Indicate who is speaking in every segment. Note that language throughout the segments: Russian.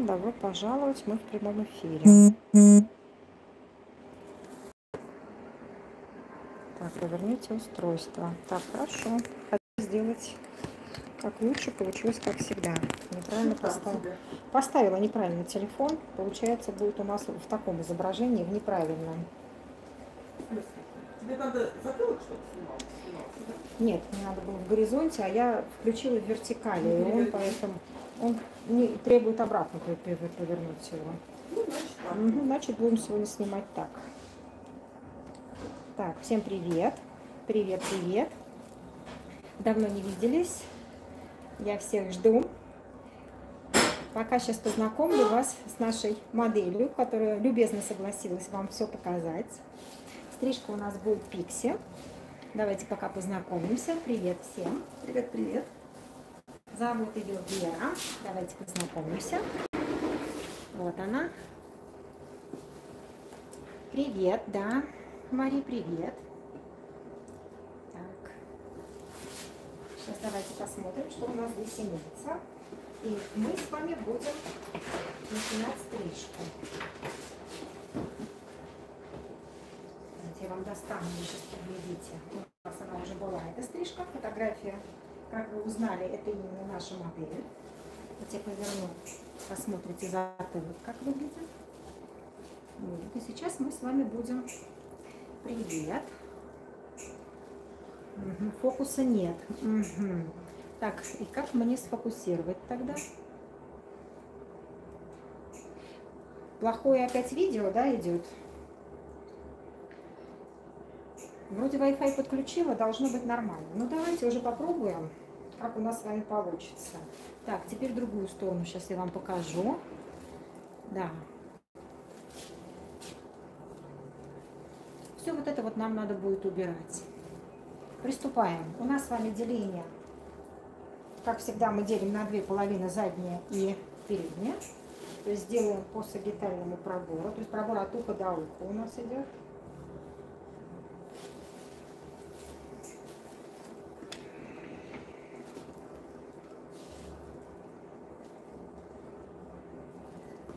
Speaker 1: Добро пожаловать, мы в прямом эфире. Так, поверните устройство. Так, хорошо. Хочу сделать как лучше, получилось как всегда. Неправильно поставила. Поставила неправильный телефон. Получается, будет у нас в таком изображении, в неправильном.
Speaker 2: Тебе надо затылок что-то снимать?
Speaker 1: Нет, не надо было в горизонте, а я включила в вертикали. И он поэтому не требует обратно повернуть его.
Speaker 2: Ну, значит, так.
Speaker 1: Значит, будем сегодня снимать так. Так, всем привет. Привет, привет. Давно не виделись. Я всех жду. Пока сейчас познакомлю вас с нашей моделью, которая любезно согласилась вам все показать. Стрижка у нас будет Пикси. Давайте пока познакомимся. Привет всем.
Speaker 2: Привет, привет.
Speaker 1: Зовут ее Вера. Давайте познакомимся. Вот она. Привет, да. Мари, привет. Так. Сейчас давайте посмотрим, что у нас здесь имеется. И мы с вами будем начинать стрижку. Давайте я вам достану, вы сейчас поглядите. У нас она уже была, эта стрижка. Фотография, как вы узнали, это именно наша модель. Вот я поверну, посмотрите затылок, как выглядит. Вот. И сейчас мы с вами будем... Привет. Фокуса нет. Так, и как мне сфокусировать тогда? Плохое опять видео, да, идет? Вроде Wi-Fi подключила, должно быть нормально. Ну, давайте уже попробуем, как у нас с вами получится. Так, теперь другую сторону сейчас я вам покажу. Да. Все вот это вот нам надо будет убирать. Приступаем. У нас с вами деление. Как всегда, мы делим на две половины, задняя и передняя. То есть делаем по сагитальному пробору. То есть пробор от уха до уха у нас идет.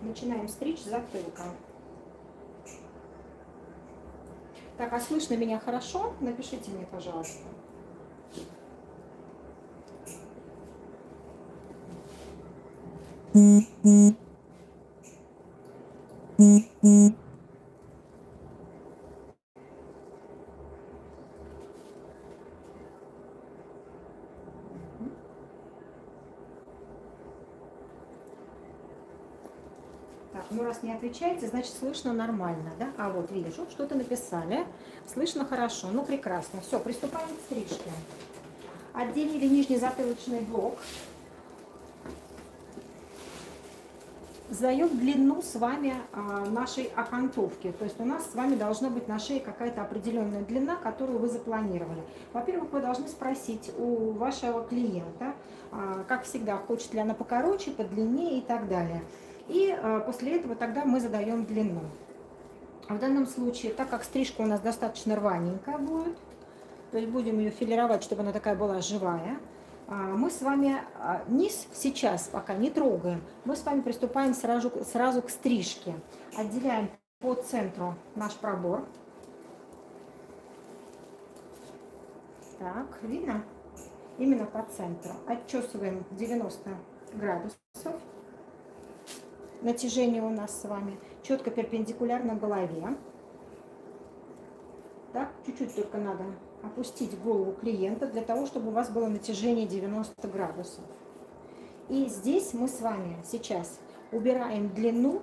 Speaker 1: Начинаем стричь затылком. Так, а слышно меня хорошо? Напишите мне, пожалуйста. Так, ну раз не отвечаете, значит слышно нормально, да? А вот вижу, что-то написали. Слышно хорошо, ну прекрасно. Все, приступаем к стрижке. Отделили нижний затылочный блок. Задаем длину с вами нашей окантовки. То есть у нас с вами должна быть на шее какая-то определенная длина, которую вы запланировали. Во-первых, вы должны спросить у вашего клиента, как всегда, хочет ли она покороче, подлиннее и так далее. И после этого тогда мы задаем длину. В данном случае, так как стрижка у нас достаточно рваненькая будет, то есть будем ее филировать, чтобы она такая была живая, мы с вами низ сейчас пока не трогаем. Мы с вами приступаем сразу к стрижке. Отделяем по центру наш пробор. Так, видно? Именно по центру. Отчесываем 90 градусов. Натяжение у нас с вами четко перпендикулярно голове. Так, чуть-чуть только надо опустить голову клиента для того, чтобы у вас было натяжение 90 градусов. И здесь мы с вами сейчас убираем длину.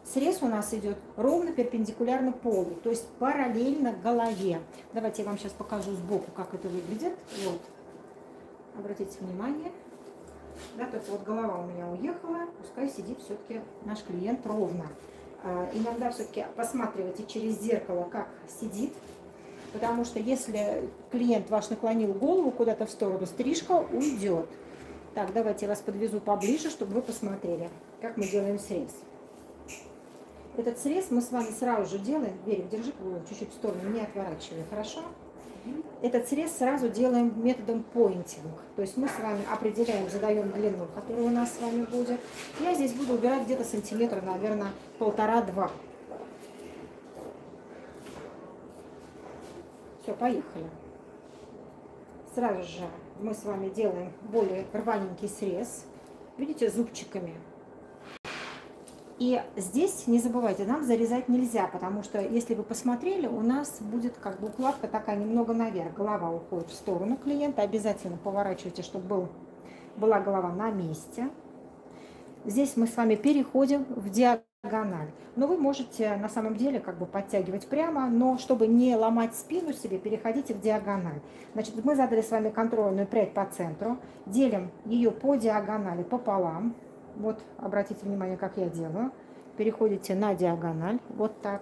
Speaker 1: Срез у нас идет ровно перпендикулярно полу, то есть параллельно голове. Давайте я вам сейчас покажу сбоку, как это выглядит. Вот. Обратите внимание. Да, то есть вот голова у меня уехала, пускай сидит все-таки наш клиент ровно. Иногда все-таки посматривайте через зеркало, как сидит, потому что если клиент ваш наклонил голову куда-то в сторону, стрижка уйдет. Так, давайте я вас подвезу поближе, чтобы вы посмотрели, как мы делаем срез. Этот срез мы с вами сразу же делаем. Верик, держи голову чуть-чуть в сторону, не отворачивай, хорошо? Этот срез сразу делаем методом поинтинг. То есть мы с вами определяем, задаем длину, которая у нас с вами будет. Я здесь буду убирать где-то сантиметр, наверное, 1,5-2. Все, поехали. Сразу же мы с вами делаем более рваненький срез. Видите, зубчиками. И здесь, не забывайте, нам зарезать нельзя, потому что, если вы посмотрели, у нас будет как бы укладка такая немного наверх. Голова уходит в сторону клиента. Обязательно поворачивайте, чтобы была голова на месте. Здесь мы с вами переходим в диагональ. Но вы можете на самом деле как бы подтягивать прямо, но чтобы не ломать спину себе, переходите в диагональ. Значит, мы задали с вами контрольную прядь по центру, делим ее по диагонали пополам. Вот, обратите внимание, как я делаю. Переходите на диагональ, вот так.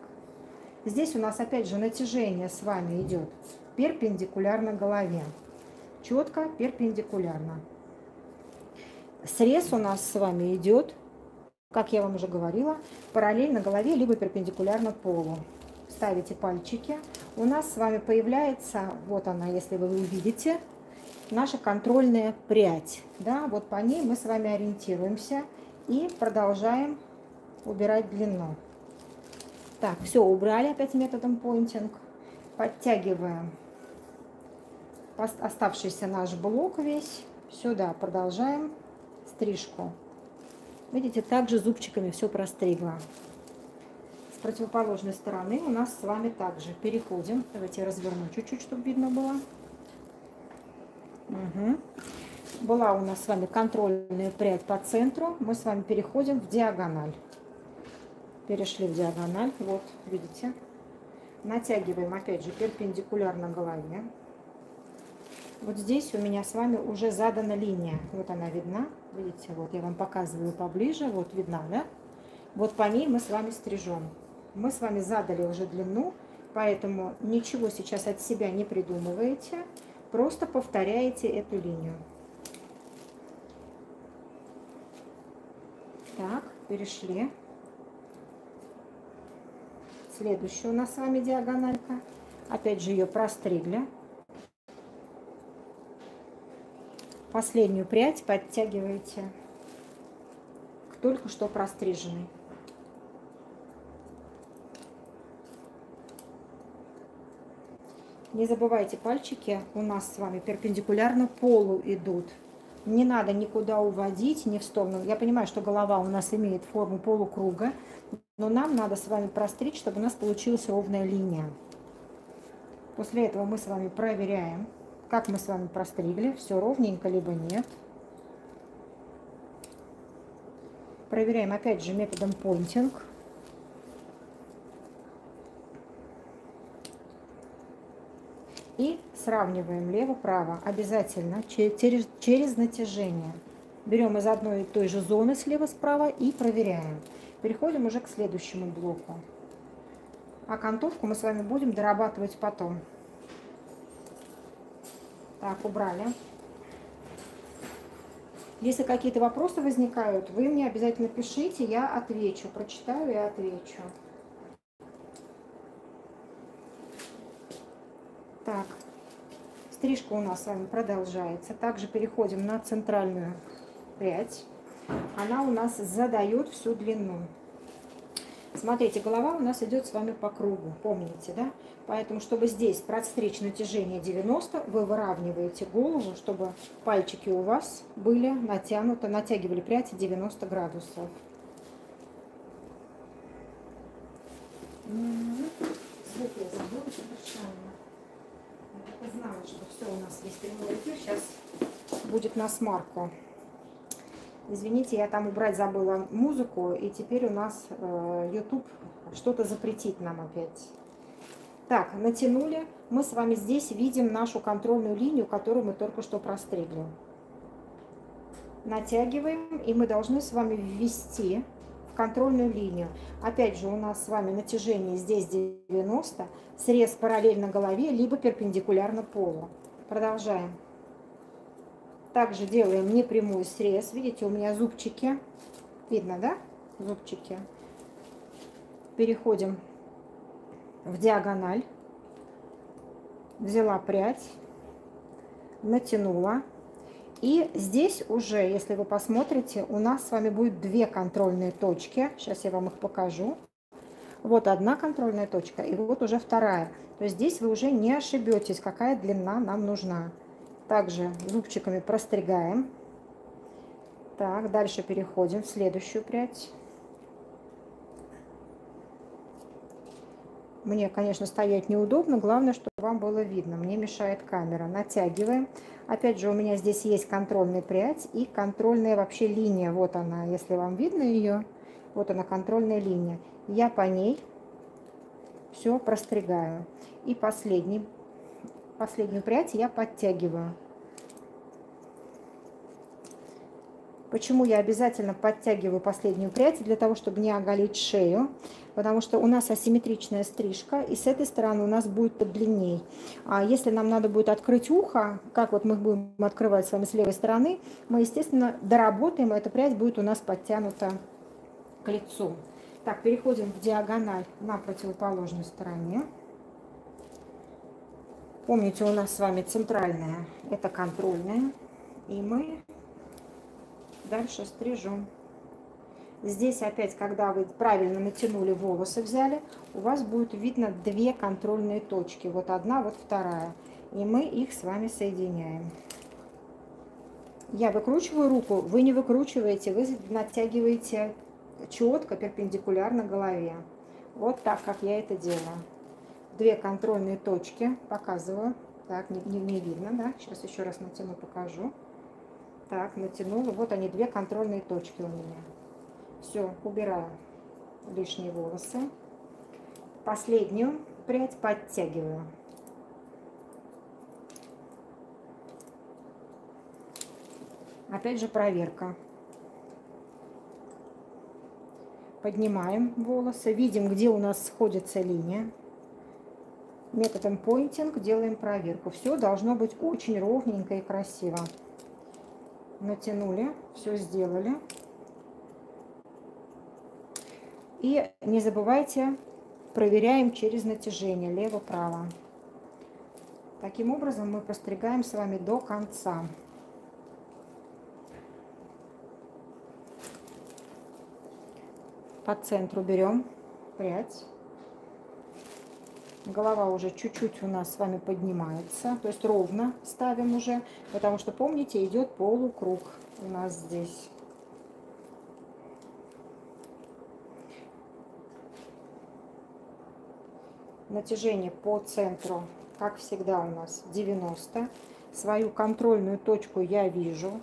Speaker 1: Здесь у нас опять же натяжение с вами идет перпендикулярно голове. Четко перпендикулярно. Срез у нас с вами идет, как я вам уже говорила, параллельно голове, либо перпендикулярно полу. Ставите пальчики. У нас с вами появляется, вот она, если вы увидите, наша контрольная прядь. Да, вот по ней мы с вами ориентируемся и продолжаем убирать длину. Так, все, убрали опять методом поинтинг. Подтягиваем оставшийся наш блок весь сюда. Продолжаем стрижку. Видите, также зубчиками все простригла. С противоположной стороны у нас с вами также переходим. Давайте я разверну чуть-чуть, чтобы видно было. Угу. Была у нас с вами контрольная прядь по центру. Мы с вами переходим в диагональ. Перешли в диагональ. Вот, видите. Натягиваем опять же перпендикулярно голове. Вот здесь у меня с вами уже задана линия. Вот она видна. Видите, вот я вам показываю поближе. Вот видна, да? Вот по ней мы с вами стрижем. Мы с вами задали уже длину, поэтому ничего сейчас от себя не придумываете. Просто повторяете эту линию. Так, перешли. Следующая у нас с вами диагональка. Опять же ее простригли. Последнюю прядь подтягиваете к только что простриженной. Не забывайте, пальчики у нас с вами перпендикулярно полу идут. Не надо никуда уводить, ни в сторону. Я понимаю, что голова у нас имеет форму полукруга, но нам надо с вами простричь, чтобы у нас получилась ровная линия. После этого мы с вами проверяем, как мы с вами простригли, все ровненько либо нет. Проверяем опять же методом pointing. И сравниваем лево-право обязательно через натяжение. Берем из одной и той же зоны слева-справа и проверяем. Переходим уже к следующему блоку. А окантовку мы с вами будем дорабатывать потом. Так, убрали. Если какие-то вопросы возникают, вы мне обязательно пишите, я отвечу. Прочитаю и отвечу. Так, стрижка у нас с вами продолжается. Также переходим на центральную прядь. Она у нас задает всю длину. Смотрите, голова у нас идет с вами по кругу, помните, да? Поэтому, чтобы здесь подстричь натяжение 90, вы выравниваете голову, чтобы пальчики у вас были натянуты, натягивали прядь 90 градусов. Звук я забыла совершенно. Я знала, что все у нас весь прямой эфир сейчас будет на смарку. Извините, я там убрать забыла музыку, и теперь у нас YouTube что-то запретит нам опять. Так, натянули. Мы с вами здесь видим нашу контрольную линию, которую мы только что простригли. Натягиваем, и мы должны с вами ввести в контрольную линию. Опять же, у нас с вами натяжение здесь 90, срез параллельно голове, либо перпендикулярно полу. Продолжаем. Также делаем непрямой срез. Видите, у меня зубчики. Видно, да? Зубчики. Переходим в диагональ. взяла прядь, натянула. И здесь уже, если вы посмотрите, у нас с вами будет две контрольные точки. Сейчас я вам их покажу. Вот одна контрольная точка, и вот уже вторая. То есть здесь вы уже не ошибетесь, какая длина нам нужна. Также зубчиками простригаем. Так, дальше переходим в следующую прядь. Мне, конечно, стоять неудобно, главное, чтобы вам было видно. Мне мешает камера. Натягиваем. Опять же, у меня здесь есть контрольная прядь и контрольная вообще линия. Вот она, если вам видно ее. Вот она, контрольная линия. Я по ней все простригаю. И последнюю прядь я подтягиваю. Почему я обязательно подтягиваю последнюю прядь? Для того, чтобы не оголить шею. Потому что у нас асимметричная стрижка, и с этой стороны у нас будет подлинней. А если нам надо будет открыть ухо, как вот мы будем открывать с вами с левой стороны, мы, естественно, доработаем, и эта прядь будет у нас подтянута к лицу. Так, переходим в диагональ на противоположной стороне. Помните, у нас с вами центральная, это контрольная, и мы дальше стрижем. Здесь опять, когда вы правильно натянули волосы, взяли, у вас будет видно две контрольные точки. Вот одна, вот вторая. И мы их с вами соединяем. Я выкручиваю руку, вы не выкручиваете, вы натягиваете четко, перпендикулярно голове. Вот так, как я это делаю. Две контрольные точки, показываю. Так, не видно, да? Сейчас еще раз натяну, покажу. Так, натянула. Вот они, две контрольные точки у меня. Все, убираю лишние волосы. Последнюю прядь подтягиваю. Опять же проверка. Поднимаем волосы, видим, где у нас сходится линия. Методом поинтинг делаем проверку. Все должно быть очень ровненько и красиво. Натянули, все сделали. И не забывайте, проверяем через натяжение лево-право. Таким образом мы простригаем с вами до конца. По центру берем прядь. Голова уже чуть-чуть у нас с вами поднимается, то есть ровно ставим уже, потому что, помните, идет полукруг у нас здесь. Натяжение по центру, как всегда, у нас 90. Свою контрольную точку я вижу,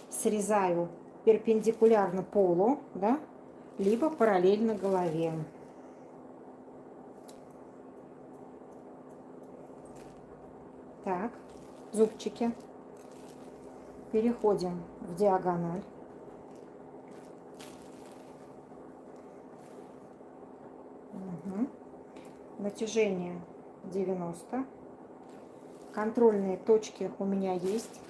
Speaker 1: срезаю перпендикулярно полу, да, либо параллельно голове. Так, зубчики. Переходим в диагональ. Угу. Натяжение 90. Контрольные точки у меня есть.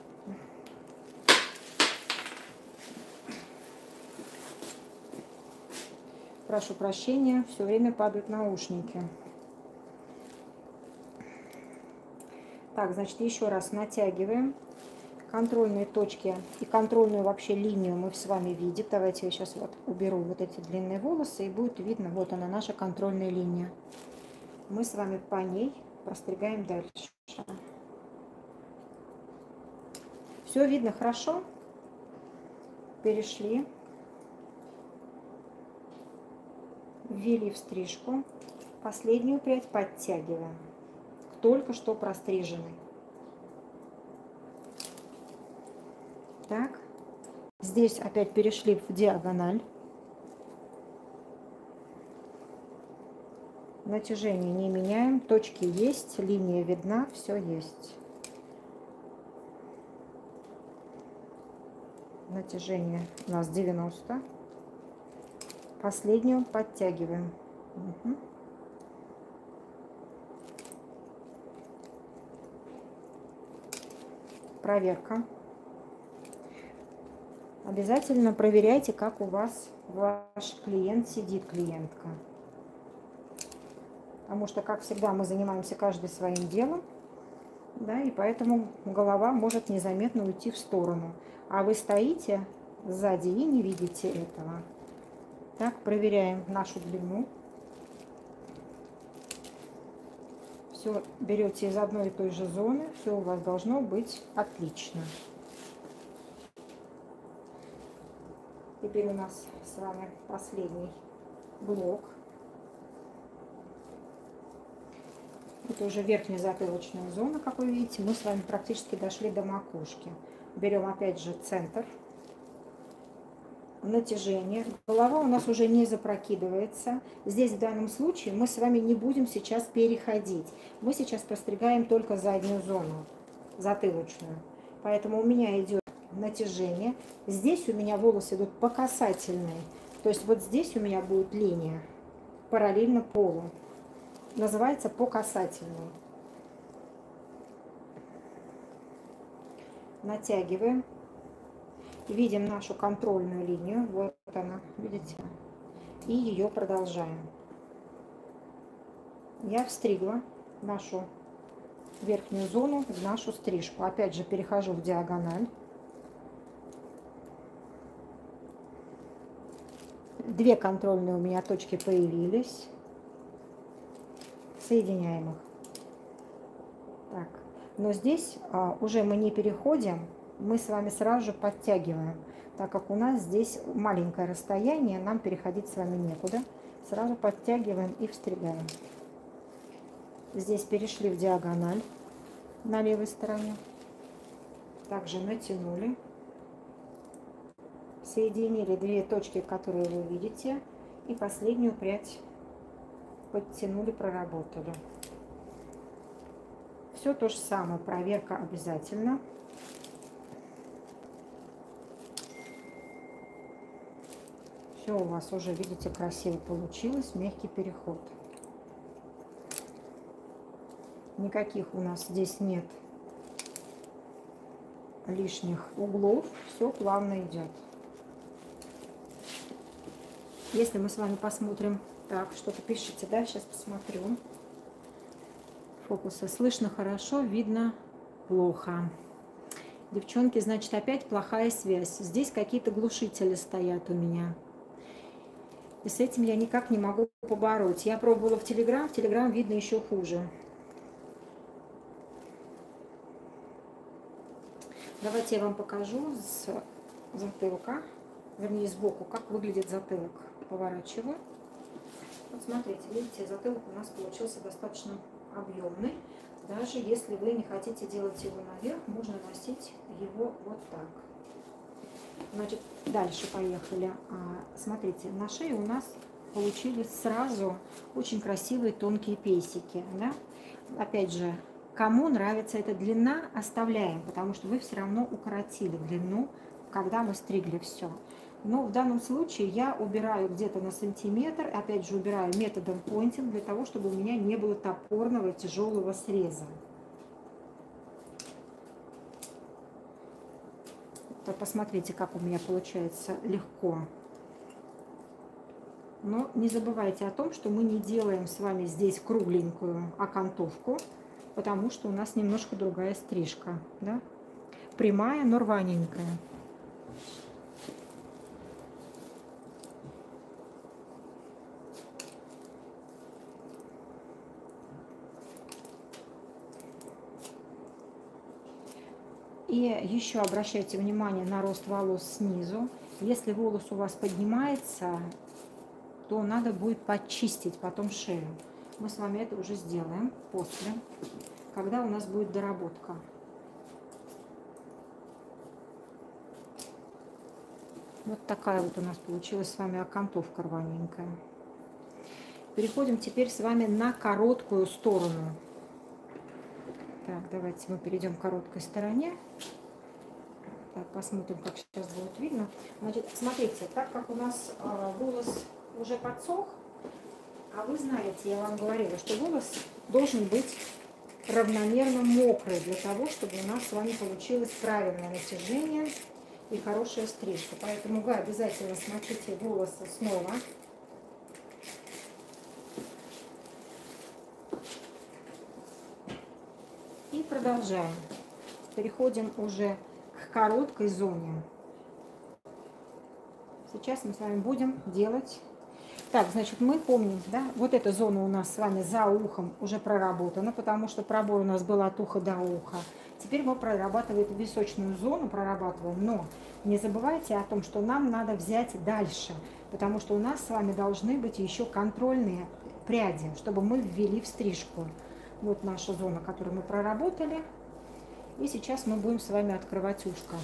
Speaker 1: Прошу прощения, все время падают наушники. Так, значит, еще раз натягиваем. Контрольные точки и контрольную вообще линию мы с вами видим. Давайте я сейчас вот уберу вот эти длинные волосы, и будет видно, вот она, наша контрольная линия. Мы с вами по ней простригаем дальше. Все видно хорошо? Перешли. Ввели в стрижку. Последнюю прядь подтягиваем. Только что простриженный. Так. Здесь опять перешли в диагональ. Натяжение не меняем. Точки есть, линия видна, все есть. Натяжение у нас 90. Последнюю подтягиваем. Угу. Проверка. Обязательно проверяйте, как у вас ваш клиент сидит, клиентка. Потому что, как всегда, мы занимаемся каждый своим делом. Да, и поэтому голова может незаметно уйти в сторону. А вы стоите сзади и не видите этого. Так, проверяем нашу длину. Все берете из одной и той же зоны, все у вас должно быть отлично. Теперь у нас с вами последний блок. Это уже верхняя затылочная зона, как вы видите. Мы с вами практически дошли до макушки. Берем опять же центр. Натяжение. Голова у нас уже не запрокидывается. Здесь в данном случае мы с вами не будем сейчас переходить. Мы сейчас постригаем только заднюю зону, затылочную. Поэтому у меня идет натяжение. Здесь у меня волосы идут по касательной. То есть вот здесь у меня будет линия параллельно полу. Называется по касательной. Натягиваем. Видим нашу контрольную линию. Вот она, видите? И ее продолжаем. Я встригла нашу верхнюю зону в нашу стрижку. Опять же перехожу в диагональ. Две контрольные у меня точки появились. Соединяем их. Так. Но здесь уже мы не переходим, мы с вами сразу же подтягиваем. Так как у нас здесь маленькое расстояние, нам переходить с вами некуда. Сразу подтягиваем и встригаем. Здесь перешли в диагональ на левой стороне. Также натянули. Соединили две точки, которые вы видите. И последнюю прядь подтянули, проработали. Все то же самое, проверка обязательно. Все у вас уже, видите, красиво получилось, мягкий переход. Никаких у нас здесь нет лишних углов, все плавно идет. Если мы с вами посмотрим, так, что-то пишите, да, сейчас посмотрю. Фокусы. Слышно хорошо, видно плохо. Девчонки, значит, опять плохая связь. Здесь какие-то глушители стоят у меня. И с этим я никак не могу побороть. Я пробовала в Телеграм видно еще хуже. Давайте я вам покажу с затылка, вернее сбоку, как выглядит затылок. Поворачиваю. Вот смотрите, видите, затылок у нас получился достаточно объемный. Даже если вы не хотите делать его наверх, можно носить его вот так. Значит, дальше поехали. Смотрите, на шее у нас получились сразу очень красивые тонкие песики. Да? Опять же, кому нравится эта длина, оставляем, потому что вы все равно укоротили длину, когда мы стригли все. Но в данном случае я убираю где-то на сантиметр, опять же убираю методом понтинг, для того, чтобы у меня не было топорного тяжелого среза. То посмотрите, как у меня получается легко. Но не забывайте о том, что мы не делаем с вами здесь кругленькую окантовку, потому что у нас немножко другая стрижка. Да? Прямая, но рваненькая. И еще обращайте внимание на рост волос снизу. Если волос у вас поднимается, то надо будет почистить потом шею. Мы с вами это уже сделаем после, когда у нас будет доработка. Вот такая вот у нас получилась с вами окантовка рваненькая. Переходим теперь с вами на короткую сторону. Так, давайте мы перейдем к короткой стороне. Так, посмотрим, как сейчас будет видно. Значит, смотрите, так как у нас волос уже подсох, а вы знаете, я вам говорила, что волос должен быть равномерно мокрый, для того, чтобы у нас с вами получилось правильное натяжение и хорошая стрижка. Поэтому вы обязательно смочите волосы снова. И продолжаем. Переходим уже к короткой зоне. Сейчас мы с вами будем делать... Так, значит, мы помним, да, вот эта зона у нас с вами за ухом уже проработана, потому что пробой у нас был от уха до уха. Теперь мы прорабатываем височную зону, но не забывайте о том, что нам надо взять дальше, потому что у нас с вами должны быть еще контрольные пряди, чтобы мы ввели в стрижку. Вот наша зона, которую мы проработали. И сейчас мы будем с вами открывать ушко.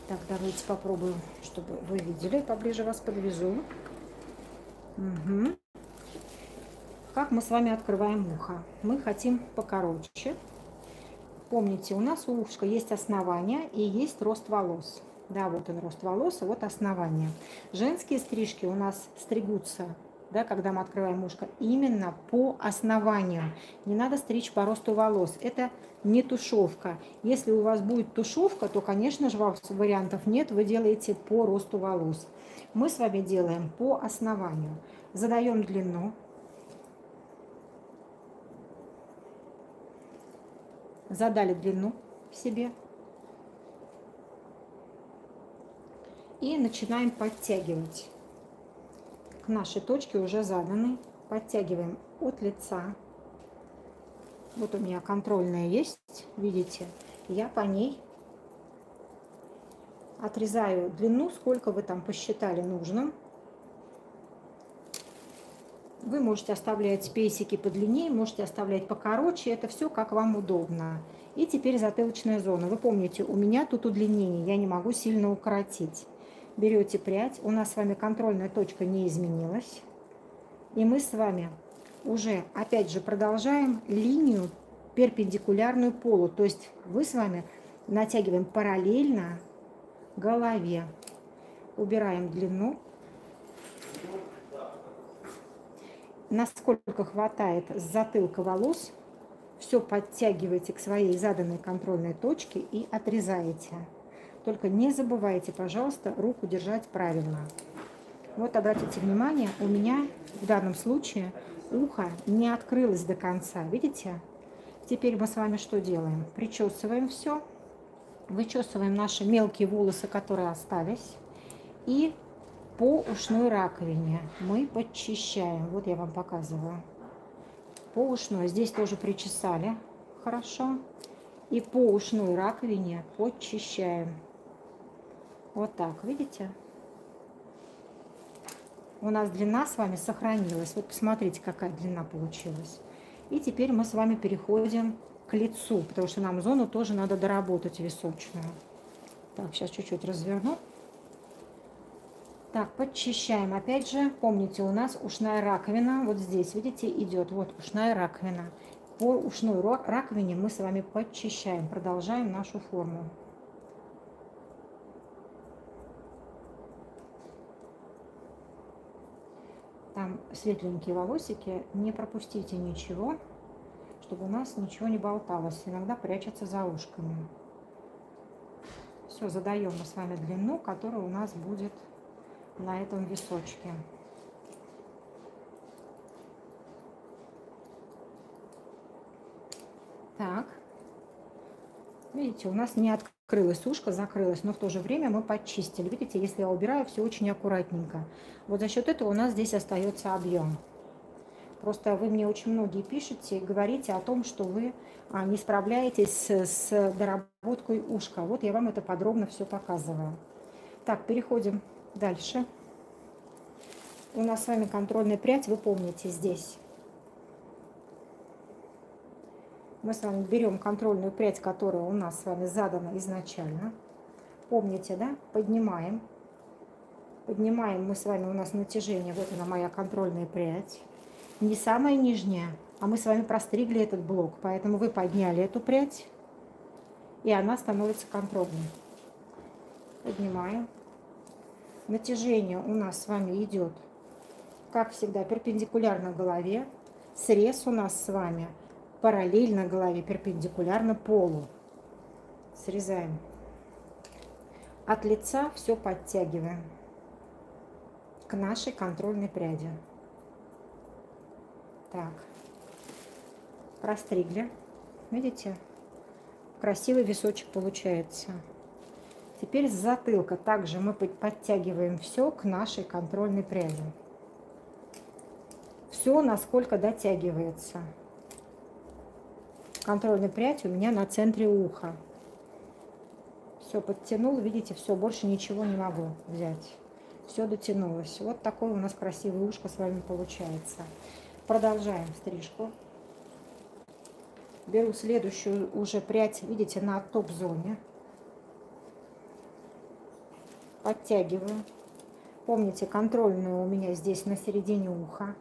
Speaker 1: Так, давайте попробуем, чтобы вы видели. Поближе вас подвезу. Угу. Как мы с вами открываем ухо? Мы хотим покороче. Помните, у нас у ушка есть основание и есть рост волос. Да, вот он рост волос, и вот основание. Женские стрижки у нас стригутся, да, когда мы открываем ушко, именно по основанию. Не надо стричь по росту волос. Это не тушевка. Если у вас будет тушевка, то, конечно же, вариантов нет. Вы делаете по росту волос. Мы с вами делаем по основанию. Задаем длину. Задали длину себе. И начинаем подтягивать. К нашей точке уже заданы. Подтягиваем от лица. Вот у меня контрольная есть, видите. Я по ней отрезаю длину, сколько вы там посчитали нужным. Вы можете оставлять пейсики подлиннее, можете оставлять покороче. Это все как вам удобно. И теперь затылочная зона. Вы помните, у меня тут удлинение, я не могу сильно укоротить. Берете прядь, у нас с вами контрольная точка не изменилась. И мы с вами уже, опять же, продолжаем линию перпендикулярную полу. То есть вы с вами натягиваем параллельно голове. Убираем длину. Насколько хватает с затылка волос, все подтягиваете к своей заданной контрольной точке и отрезаете. Только не забывайте, пожалуйста, руку держать правильно. Вот обратите внимание, у меня в данном случае ухо не открылось до конца. Видите? Теперь мы с вами что делаем? Причесываем все. Вычесываем наши мелкие волосы, которые остались. И по ушной раковине мы подчищаем. Вот я вам показываю. По ушной. Здесь тоже причесали. Хорошо. И по ушной раковине подчищаем. Вот так, видите? У нас длина с вами сохранилась. Вот посмотрите, какая длина получилась. И теперь мы с вами переходим к лицу, потому что нам зону тоже надо доработать височную. Так, сейчас чуть-чуть разверну. Так, подчищаем. Опять же, помните, у нас ушная раковина. Вот здесь, видите, идет. Вот ушная раковина. По ушной раковине мы с вами подчищаем. Продолжаем нашу форму. Там светленькие волосики, не пропустите ничего, чтобы у нас ничего не болталось. Иногда прячется за ушками. Все, задаем мы с вами длину, которая у нас будет на этом височке. Так, видите, у нас не открылось ушко, закрылось, но в то же время мы подчистили. Видите, если я убираю, все очень аккуратненько. Вот за счет этого у нас здесь остается объем. Просто вы мне очень многие пишете, говорите о том, что вы не справляетесь с доработкой ушка. Вот я вам это подробно все показываю. Так, переходим дальше. У нас с вами контрольная прядь, вы помните, здесь. Мы с вами берем контрольную прядь, которая у нас с вами задана изначально. Помните, да? Поднимаем. Поднимаем мы с вами, у нас натяжение. Вот она, моя контрольная прядь. Не самая нижняя, а мы с вами простригли этот блок. Поэтому вы подняли эту прядь, и она становится контрольной. Поднимаем. Натяжение у нас с вами идет, как всегда, перпендикулярно голове. Срез у нас с вами параллельно голове, перпендикулярно полу. Срезаем. От лица все подтягиваем к нашей контрольной пряди. Так, простригли Видите? Красивый височек получается. Теперь с затылка также мы подтягиваем все к нашей контрольной пряди. Все, насколько дотягивается. Контрольная прядь у меня на центре уха. Все подтянул, видите, все, больше ничего не могу взять. Все дотянулось. Вот такое у нас красивое ушко с вами получается. Продолжаем стрижку. Беру следующую уже прядь, видите, на топ-зоне. Подтягиваю. Помните, контрольную у меня здесь на середине уха.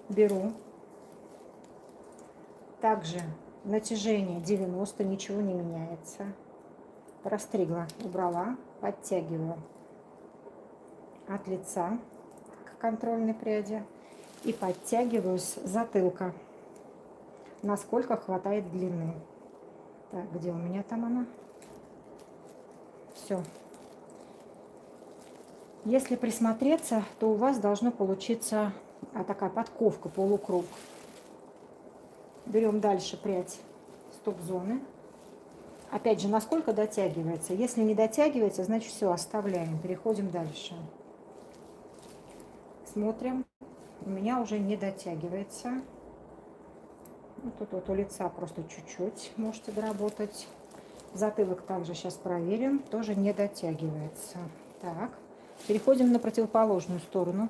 Speaker 1: Беру. Также натяжение 90, ничего не меняется. Растригла, убрала, подтягиваю от лица к контрольной пряди и подтягиваю с затылка, насколько хватает длины. Так, где у меня там она? Все. Если присмотреться, то у вас должно получиться такая подковка, полукруг. Берем дальше прядь стоп-зоны. Опять же, насколько дотягивается. Если не дотягивается, значит все, оставляем. Переходим дальше. Смотрим. У меня уже не дотягивается. Вот тут вот у лица просто чуть-чуть можете доработать. Затылок также сейчас проверим. Тоже не дотягивается. Так. Переходим на противоположную сторону.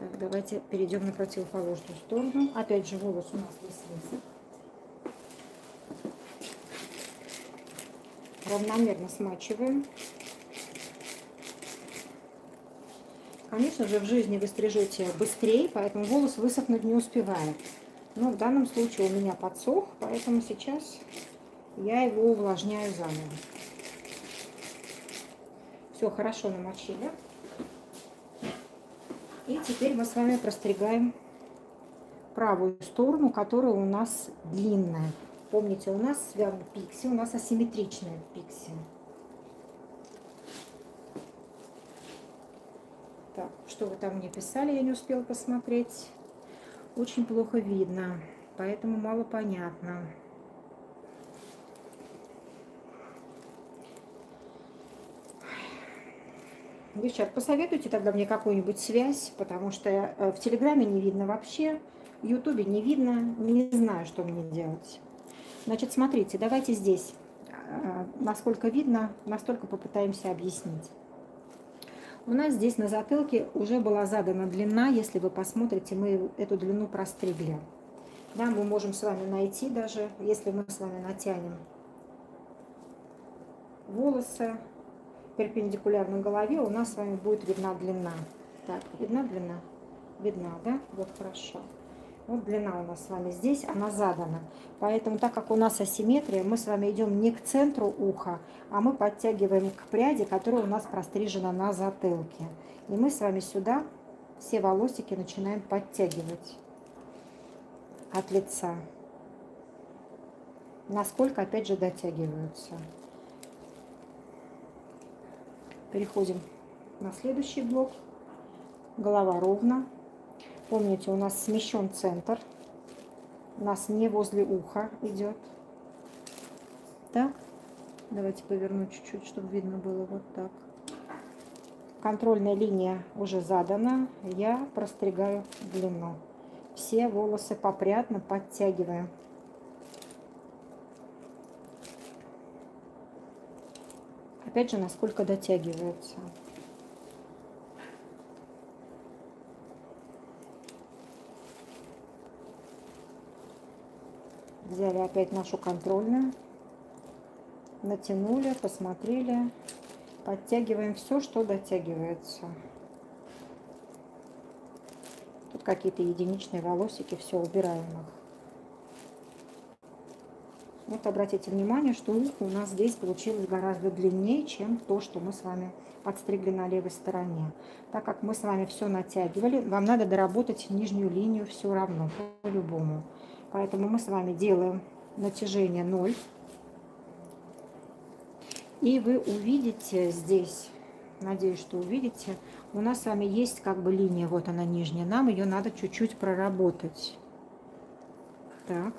Speaker 1: Так, давайте перейдем на противоположную сторону. Опять же, волос у нас здесь высох. Равномерно смачиваем. Конечно же, в жизни вы стрижете быстрее, поэтому волос высохнуть не успевает. Но в данном случае у меня подсох, поэтому сейчас я его увлажняю заново. Все хорошо намочили. И теперь мы с вами простригаем правую сторону, которая у нас длинная. Помните, у нас связан пикси, у нас асимметричная пикси. Так, что вы там мне писали, я не успела посмотреть. Очень плохо видно, поэтому мало понятно. Девчат, посоветуйте тогда мне какую-нибудь связь, потому что в Телеграме не видно вообще, в Ютубе не видно, не знаю, что мне делать. Значит, смотрите, давайте здесь, насколько видно, настолько попытаемся объяснить. У нас здесь на затылке уже была задана длина, если вы посмотрите, мы эту длину простригли. Да, мы можем с вами найти даже, если мы с вами натянем волосы перпендикулярно голове, у нас с вами будет видна длина. Так, видна длина? Видна, да? Вот хорошо. Вот длина у нас с вами здесь, она задана. Поэтому, так как у нас асимметрия, мы с вами идем не к центру уха, а мы подтягиваем к пряди, которая у нас прострижена на затылке. И мы с вами сюда все волосики начинаем подтягивать от лица. Насколько, опять же, дотягиваются. Переходим на следующий блок. Голова ровно. Помните, у нас смещен центр. У нас не возле уха идет. Так. Давайте поверну чуть-чуть, чтобы видно было вот так. Контрольная линия уже задана. Я простригаю длину. Все волосы попрядно подтягиваем. Опять же, насколько дотягивается. Взяли опять нашу контрольную, натянули, посмотрели, подтягиваем все, что дотягивается. Тут какие-то единичные волосики, все, убираем их. Вот обратите внимание, что ухо у нас здесь получилось гораздо длиннее, чем то, что мы с вами подстригли на левой стороне. Так как мы с вами все натягивали, вам надо доработать нижнюю линию все равно, по-любому. Поэтому мы с вами делаем натяжение 0. И вы увидите здесь, надеюсь, что увидите, у нас с вами есть как бы линия, вот она нижняя. Нам ее надо чуть-чуть проработать. Так.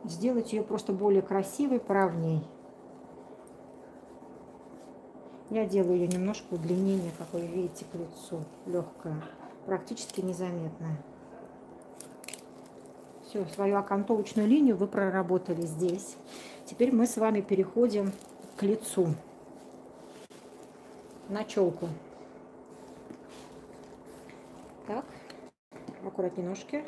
Speaker 1: Сделать ее просто более красивой, поровней. Я делаю ее немножко удлинение, как вы видите, к лицу. Легкое, практически незаметное. Все, свою окантовочную линию вы проработали здесь. Теперь мы с вами переходим к лицу. На челку. Так, аккуратнее ножки.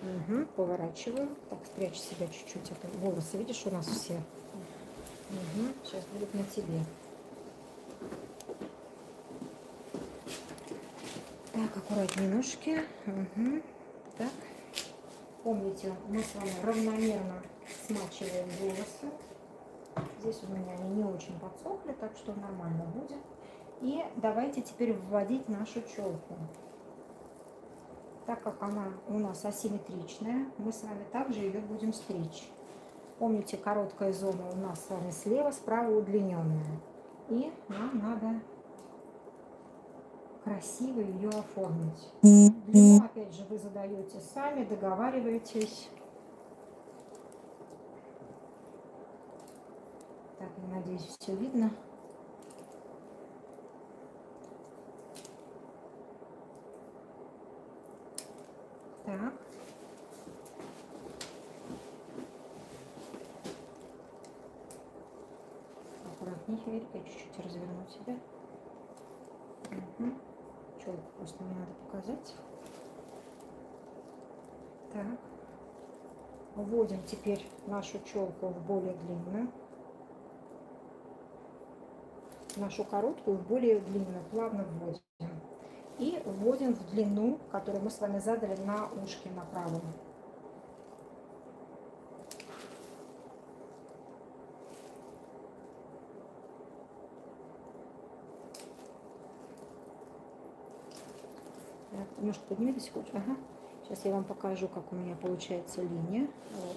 Speaker 1: Угу, поворачиваю. Так, спрячь себя чуть-чуть. Это волосы, видишь, у нас все. Угу, сейчас будет на тебе. Так, аккуратнее ножки. Угу. Так. Помните, мы с вами равномерно смачиваем волосы. Здесь у меня они не очень подсохли, так что нормально будет. И давайте теперь вводить нашу челку. Так как она у нас асимметричная, мы с вами также ее будем стричь. Помните, короткая зона у нас с вами слева, справа удлиненная. И нам надо красиво ее оформить. Длину, опять же, вы задаете сами, договариваетесь. Так, я надеюсь, все видно. Так. Аккуратнее, Эрика, чуть-чуть разверну себя. Угу. Челку просто мне надо показать. Так. Вводим теперь нашу челку в более длинную. Нашу короткую в более длинную. Плавно вводим. И вводим в длину, которую мы с вами задали на ушке, на правом. Немножко подними до секундочку. Ага. Сейчас я вам покажу, как у меня получается линия. Вот.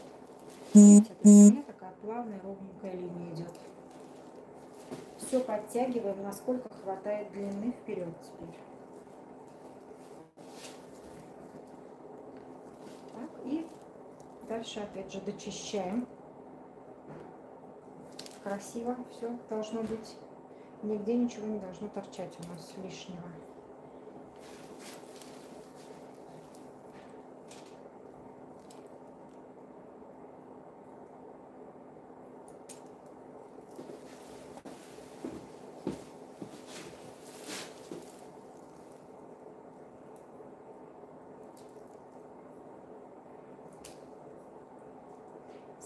Speaker 1: Видите, у меня такая плавная, ровненькая линия идет. Все подтягиваем, насколько хватает длины вперед теперь. Так, и дальше опять же дочищаем. Красиво все должно быть. Нигде ничего не должно торчать у нас лишнего.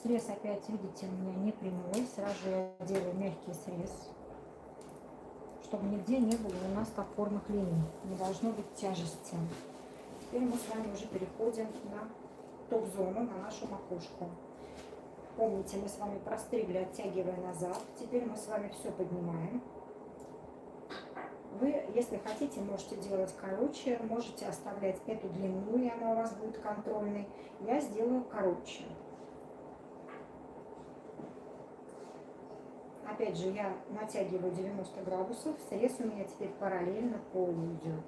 Speaker 1: Срез опять, видите, у меня не прямой. Сразу я делаю мягкий срез, чтобы нигде не было у нас опорных линий. Не должно быть тяжести. Теперь мы с вами уже переходим на топ-зону, на нашу макушку. Помните, мы с вами простригли, оттягивая назад. Теперь мы с вами все поднимаем. Вы, если хотите, можете делать короче, можете оставлять эту длину, и она у вас будет контрольной. Я сделаю короче. Опять же, я натягиваю 90 градусов, срез у меня теперь параллельно полу идет.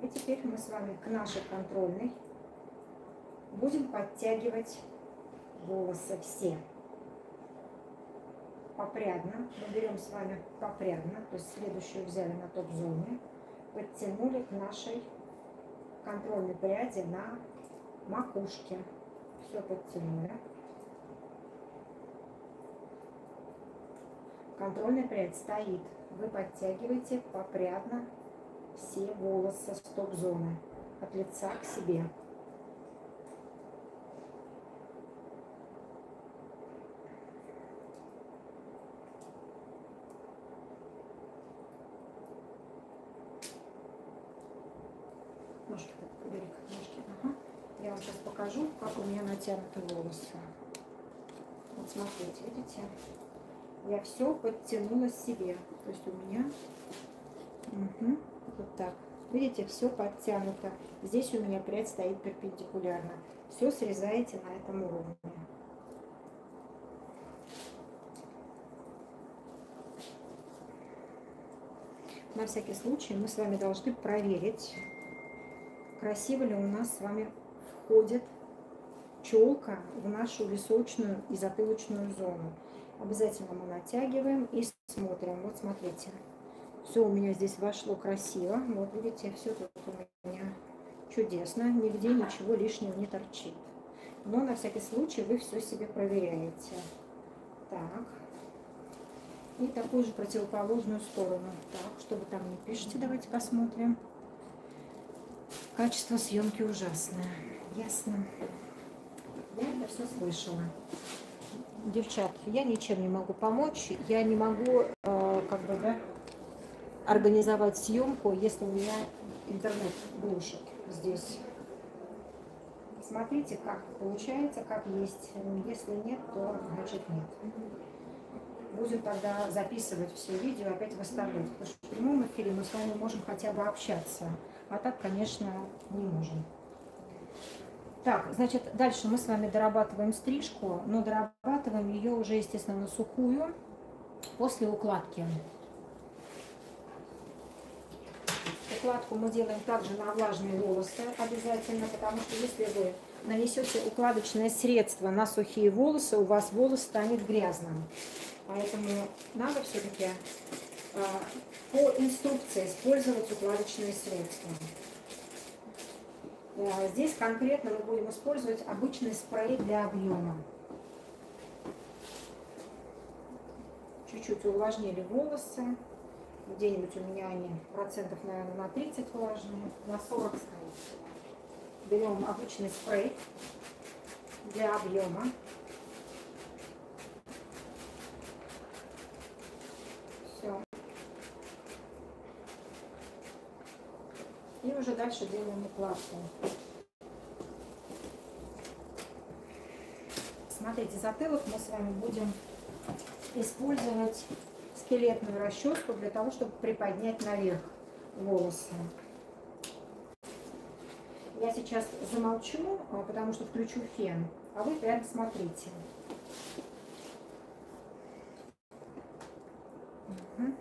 Speaker 1: И теперь мы с вами к нашей контрольной будем подтягивать волосы все. Попрядно. Мы берем с вами попрядно, то есть следующую взяли на топ-зоне, подтянули к нашей контрольной пряди на макушке. Все подтянули. Контрольная прядь стоит. Вы подтягиваете попрядно все волосы с топ-зоны от лица к себе. Ножки, убери ножки. Ага. Я вам сейчас покажу, как у меня натянуты волосы. Вот смотрите, видите? Я все подтянула себе. То есть у меня вот так. Видите, все подтянуто. Здесь у меня прядь стоит перпендикулярно. Все срезаете на этом уровне. На всякий случай мы с вами должны проверить, красиво ли у нас с вами входит челка в нашу височную и затылочную зону. Обязательно мы натягиваем и смотрим. Вот смотрите, все у меня здесь вошло красиво. Вот видите, все тут у меня чудесно, нигде ничего лишнего не торчит. Но на всякий случай вы все себе проверяете. Так. И такую же противоположную сторону. Так, что вы там не пишете, давайте посмотрим. Качество съемки ужасное. Ясно. Я это все слышала. Девчатки, я ничем не могу помочь. Я не могу как бы, да, организовать съемку, если у меня интернет глушит здесь. Смотрите, как получается, как есть. Если нет, то значит нет. Будем тогда записывать все видео, опять выставлять. Потому что в прямом эфире мы с вами можем хотя бы общаться. А так, конечно, не можем. Так, значит, дальше мы с вами дорабатываем стрижку, но дорабатываем ее уже, естественно, на сухую после укладки. Укладку мы делаем также на влажные волосы обязательно, потому что если вы нанесете укладочное средство на сухие волосы, у вас волос станет грязным. Поэтому надо все-таки по инструкции использовать укладочные средства. Здесь конкретно мы будем использовать обычный спрей для объема. Чуть-чуть увлажнили волосы. Где-нибудь у меня они процентов, наверное, на 30 влажные, на 40 стоит. Берем обычный спрей для объема. Все. И уже дальше делаем укладку. Смотрите, затылок мы с вами будем использовать скелетную расческу для того, чтобы приподнять наверх волосы. Я сейчас замолчу, потому что включу фен, а вы прямо смотрите. Угу.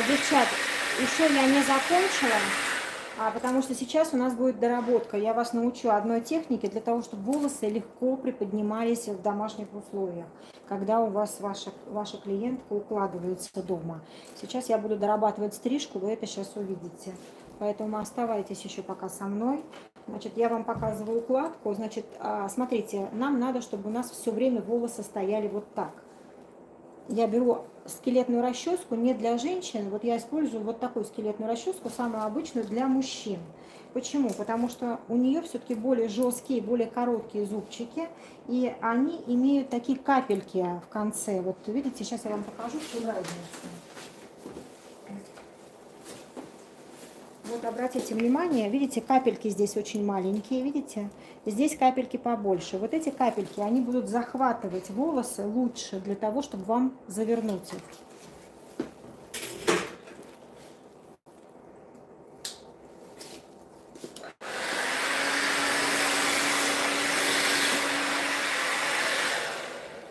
Speaker 1: Девчат, еще я не закончила, потому что сейчас у нас будет доработка. Я вас научу одной технике для того, чтобы волосы легко приподнимались в домашних условиях, когда у вас ваша клиентка укладывается дома. Сейчас я буду дорабатывать стрижку, вы это сейчас увидите. Поэтому оставайтесь еще пока со мной. Значит, я вам показываю укладку. Значит, смотрите, нам надо, чтобы у нас все время волосы стояли вот так. Я беру скелетную расческу не для женщин, вот я использую вот такую скелетную расческу, самую обычную для мужчин. Почему? Потому что у нее все-таки более жесткие, более короткие зубчики, и они имеют такие капельки в конце. Вот видите, сейчас я вам покажу, что разница. Вот обратите внимание, видите, капельки здесь очень маленькие, видите? Здесь капельки побольше. Вот эти капельки, они будут захватывать волосы лучше для того, чтобы вам завернуть их.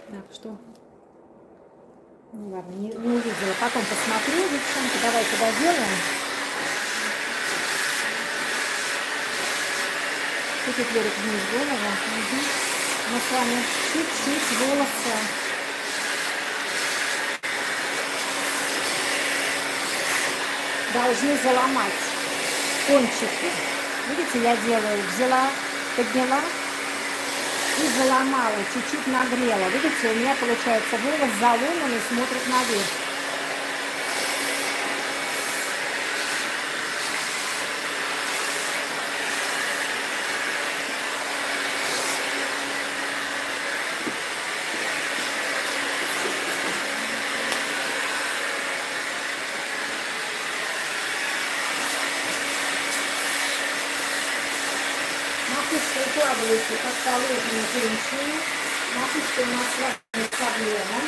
Speaker 1: Так, что? Ну ладно, не увидела. Потом посмотрю, девчонки. Давайте доделаем. Чуть-чуть вверх вниз голову. Угу. Мы с вами чуть-чуть волосы должны заломать кончики. Видите, я делаю, взяла, подняла и заломала, чуть-чуть нагрела. Видите, у меня получается волос заломанный, смотрит наверх. Макушку укладываете под положенную женщину. Макушка у нас с вами проблема.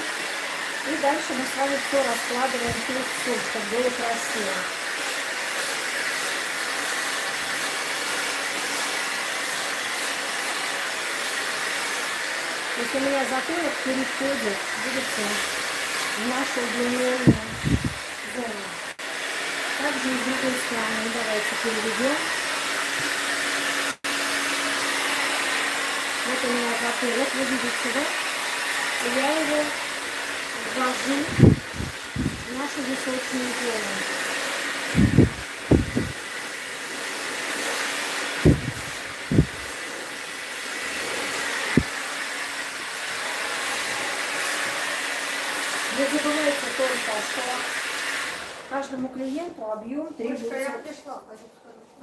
Speaker 1: И дальше мы с вами все раскладываем крестцом, чтобы было красиво. То есть у меня затылок переходит, видите, в нашу удлиненную зону. Также и с другой стороны. Давайте переведем. Вот у меня затылок, вы видите, да? И я его ввожу в нашу височную зону. Не забывайте только, что каждому клиенту объем требуется...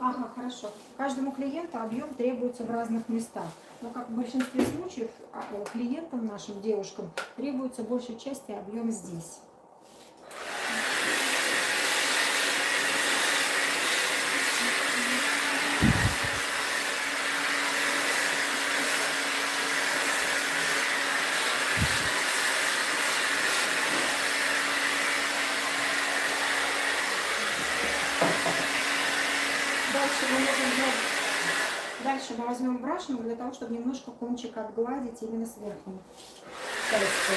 Speaker 1: Ага, хорошо. Каждому клиенту объем требуется в разных местах. Но как в большинстве случаев клиентам нашим, девушкам, требуется большей части объем здесь. Дальше мы возьмем брашну для того, чтобы немножко кончик отгладить именно с верхней части.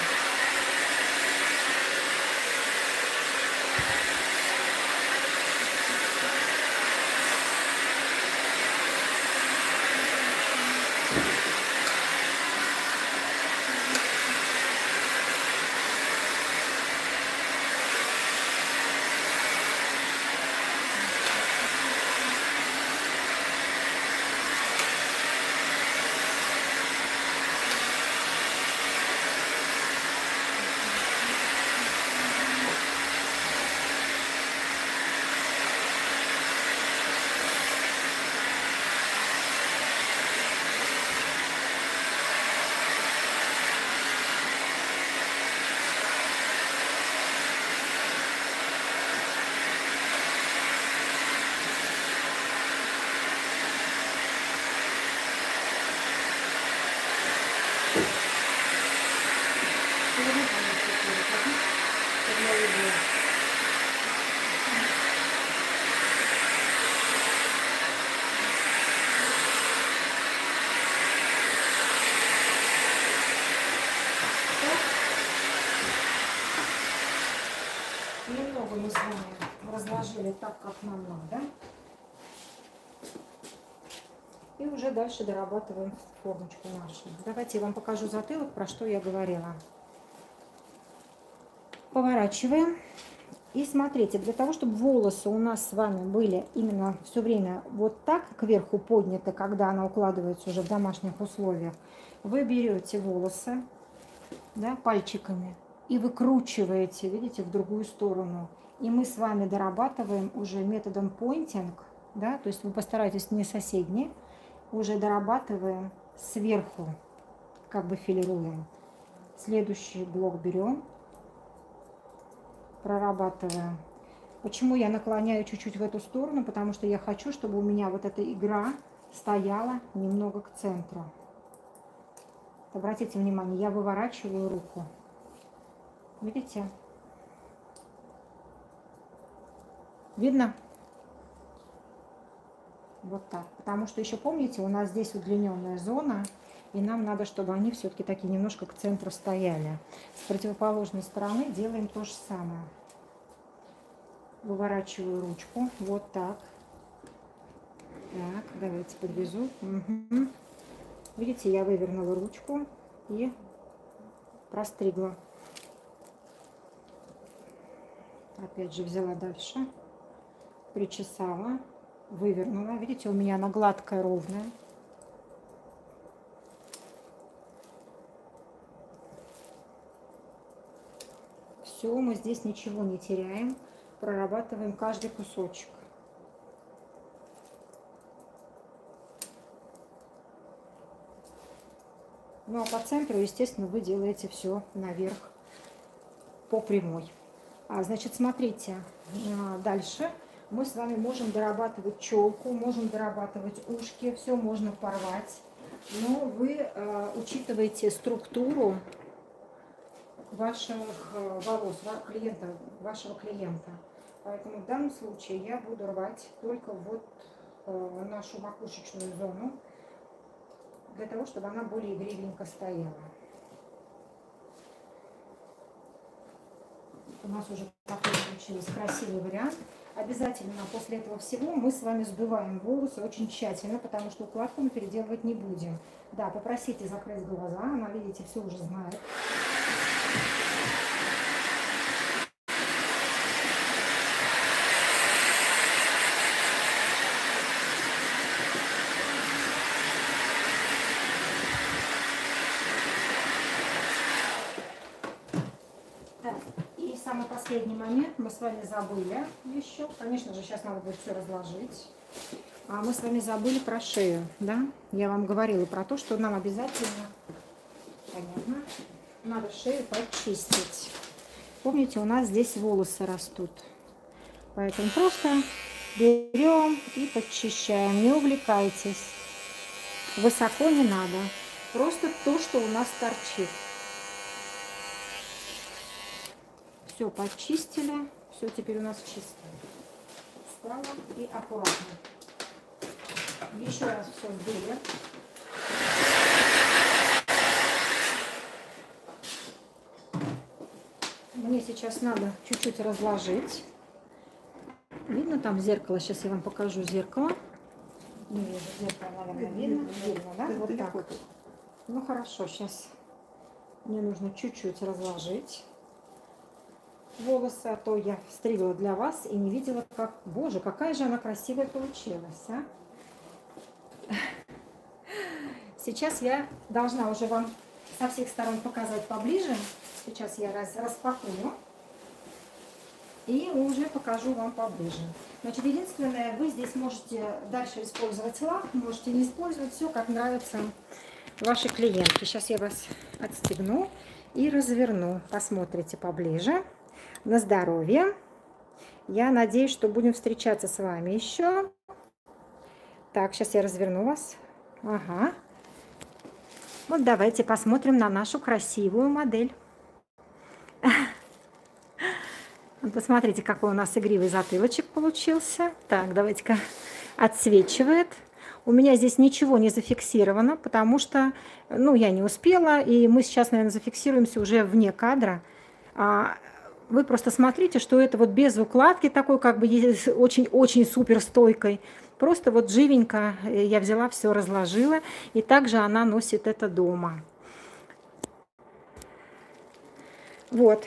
Speaker 1: Немного мы с вами разложили так, как нам надо. И уже дальше дорабатываем формочку нашу. Давайте я вам покажу затылок, про что я говорила. Поворачиваем. И смотрите, для того, чтобы волосы у нас с вами были именно все время вот так кверху подняты, когда она укладывается уже в домашних условиях, вы берете волосы, да, пальчиками и выкручиваете, видите, в другую сторону. И мы с вами дорабатываем уже методом поинтинг, да, то есть вы постарайтесь не соседние, уже дорабатываем сверху, как бы филируем. Следующий блок берем, прорабатываем Почему я наклоняю чуть-чуть в эту сторону? Потому что я хочу, чтобы у меня вот эта игра стояла немного к центру. Обратите внимание, я выворачиваю руку. Видите? Видно? Вот так. Потому что еще помните, у нас здесь удлиненная зона, и нам надо, чтобы они все-таки такие немножко к центру стояли. С противоположной стороны делаем то же самое. Выворачиваю ручку. Вот так. Так, давайте подвезу. Угу. Видите, я вывернула ручку и простригла. Опять же взяла дальше, причесала, вывернула. Видите, у меня она гладкая, ровная. Все, мы здесь ничего не теряем. Прорабатываем каждый кусочек. Ну а по центру, естественно, вы делаете все наверх по прямой. Значит, смотрите, дальше мы с вами можем дорабатывать челку, можем дорабатывать ушки, все можно порвать. Но вы учитываете структуру ваших волос, вашего клиента. Поэтому в данном случае я буду рвать только вот нашу макушечную зону, для того, чтобы она более игривенько стояла. У нас уже такой получился красивый вариант. Обязательно после этого всего мы с вами сдуваем волосы очень тщательно, потому что укладку мы переделывать не будем. Да, попросите закрыть глаза, она, видите, все уже знает. Самый последний момент мы с вами забыли еще. Конечно же, сейчас надо будет все разложить. Мы с вами забыли про шею, да? Я вам говорила про то, что нам обязательно, понятно, надо шею почистить. Помните, у нас здесь волосы растут. Поэтому просто берем и подчищаем. Не увлекайтесь. Высоко не надо. Просто то, что у нас торчит. Все почистили, все теперь у нас чисто. Стало и аккуратно. Еще раз все сдули. Мне сейчас надо чуть-чуть разложить. Видно там зеркало? Сейчас я вам покажу зеркало. Не вижу зеркало, наверное, видно. Видно, да? Вот так. Ну хорошо, сейчас мне нужно чуть-чуть разложить волосы, а то я стригла для вас и не видела, как... Боже, какая же она красивая получилась, а? Сейчас я должна уже вам со всех сторон показать поближе. Сейчас я распакую и уже покажу вам поближе. Значит, единственное, вы здесь можете дальше использовать лак, можете не использовать, все как нравится вашей клиентке. Сейчас я вас отстегну и разверну. Посмотрите поближе. На здоровье. Я надеюсь, что будем встречаться с вами еще. Так, сейчас я разверну вас. Ага. Вот давайте посмотрим на нашу красивую модель. Посмотрите, какой у нас игривый затылочек получился. Так, давайте-ка отсвечивает. У меня здесь ничего не зафиксировано, потому что, ну, я не успела. И мы сейчас, наверное, зафиксируемся уже вне кадра. Вы просто смотрите, что это вот без укладки такой, как бы очень-очень супер стойкой. Просто вот живенько я взяла, все разложила. И также она носит это дома. Вот.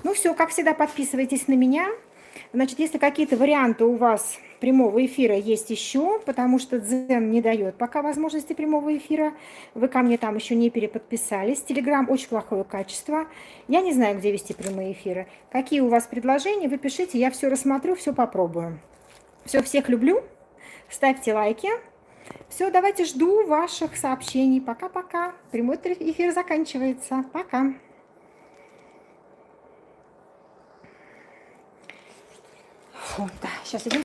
Speaker 1: Ну все, как всегда, подписывайтесь на меня. Значит, если какие-то варианты у вас прямого эфира есть еще, потому что Дзен не дает пока возможности прямого эфира, вы ко мне там еще не переподписались. Телеграм очень плохое качество. Я не знаю, где вести прямые эфиры. Какие у вас предложения, вы пишите, я все рассмотрю, все попробую. Все, всех люблю. Ставьте лайки. Все, давайте жду ваших сообщений. Пока-пока. Прямой эфир заканчивается. Пока. Да, сейчас идем.